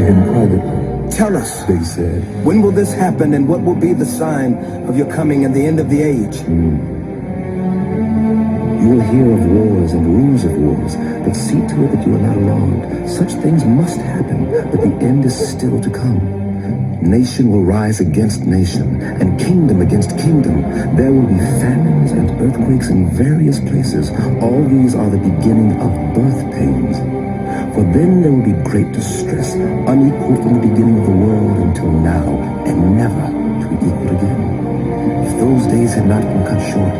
him privately. Tell us, They said, when will this happen and what will be the sign of your coming and the end of the age? You will hear of wars and rumors of wars, but see to it that you are not alarmed. Such things must happen, but the end is still to come. Nation will rise against nation, and kingdom against kingdom. There will be famines and earthquakes in various places. All these are the beginning of birth pains. For then there will be great distress, unequal from the beginning of the world until now, and never to be equal again. If those days had not been cut short,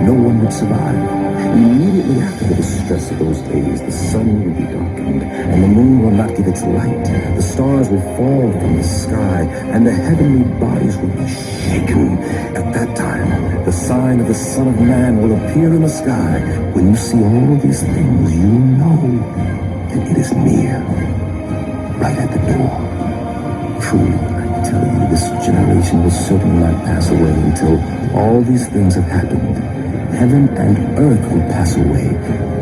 no one would survive. Immediately after the distress of those days, the sun will be darkened, and the moon will not give its light. The stars will fall from the sky, and the heavenly bodies will be shaken. At that time, the sign of the Son of Man will appear in the sky. When you see all these things, you know that it is near, right at the door. Truly, I tell you, this generation will certainly not pass away until all these things have happened. Heaven and earth will pass away,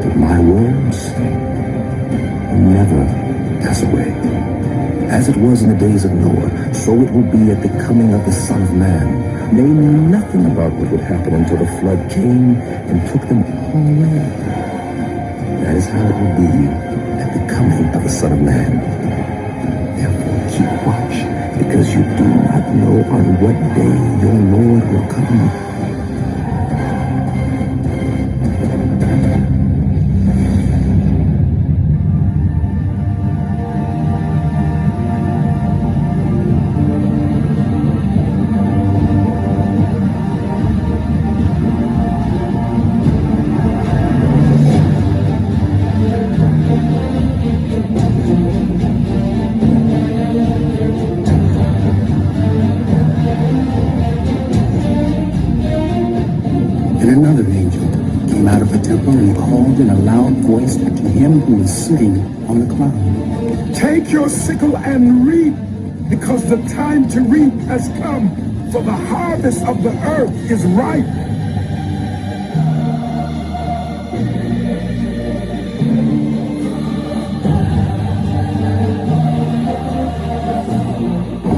but my words will never pass away. As it was in the days of Noah, so it will be at the coming of the Son of Man. They knew nothing about what would happen until the flood came and took them all away. That is how it will be at the coming of the Son of Man. Therefore, keep watch, because you do not know on what day your Lord will come. And another angel came out of the temple and called in a loud voice to him who was sitting on the cloud. Take your sickle and reap, because the time to reap has come, for the harvest of the earth is ripe.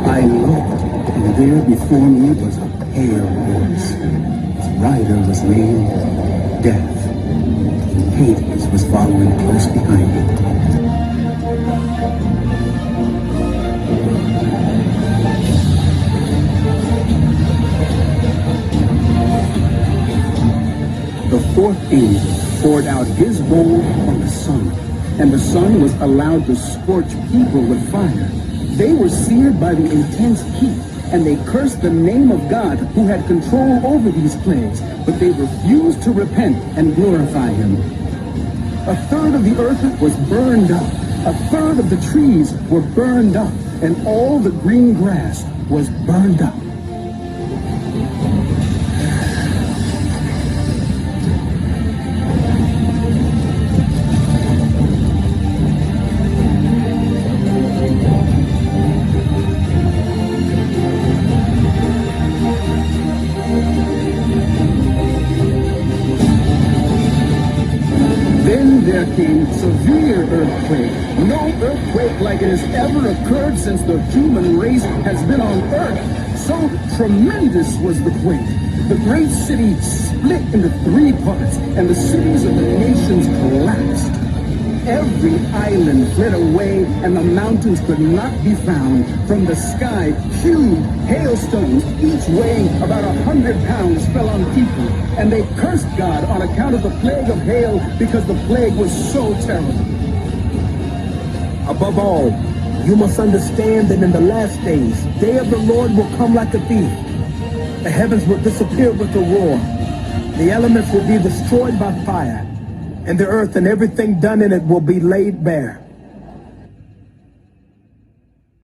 I looked, and there before me was a pale horse. Its rider was named Death. And Hades was following close behind it. The fourth angel poured out his bowl on the sun, and the sun was allowed to scorch people with fire. They were seared by the intense heat, and they cursed the name of God who had control over these plagues, but they refused to repent and glorify him. A third of the earth was burned up, a third of the trees were burned up, and all the green grass was burned up. Then there came severe earthquake, no earthquake like it has ever occurred since the human race has been on earth. So tremendous was the quake. The great city split into three parts, and the cities of the nations collapsed. Every island fled away, and the mountains could not be found. From the sky, huge hailstones, each weighing about 100 pounds, fell on people. And they cursed God on account of the plague of hail, because the plague was so terrible. Above all, you must understand that in the last days, day of the Lord will come like a thief. The heavens will disappear with a roar. The elements will be destroyed by fire, and the earth and everything done in it will be laid bare.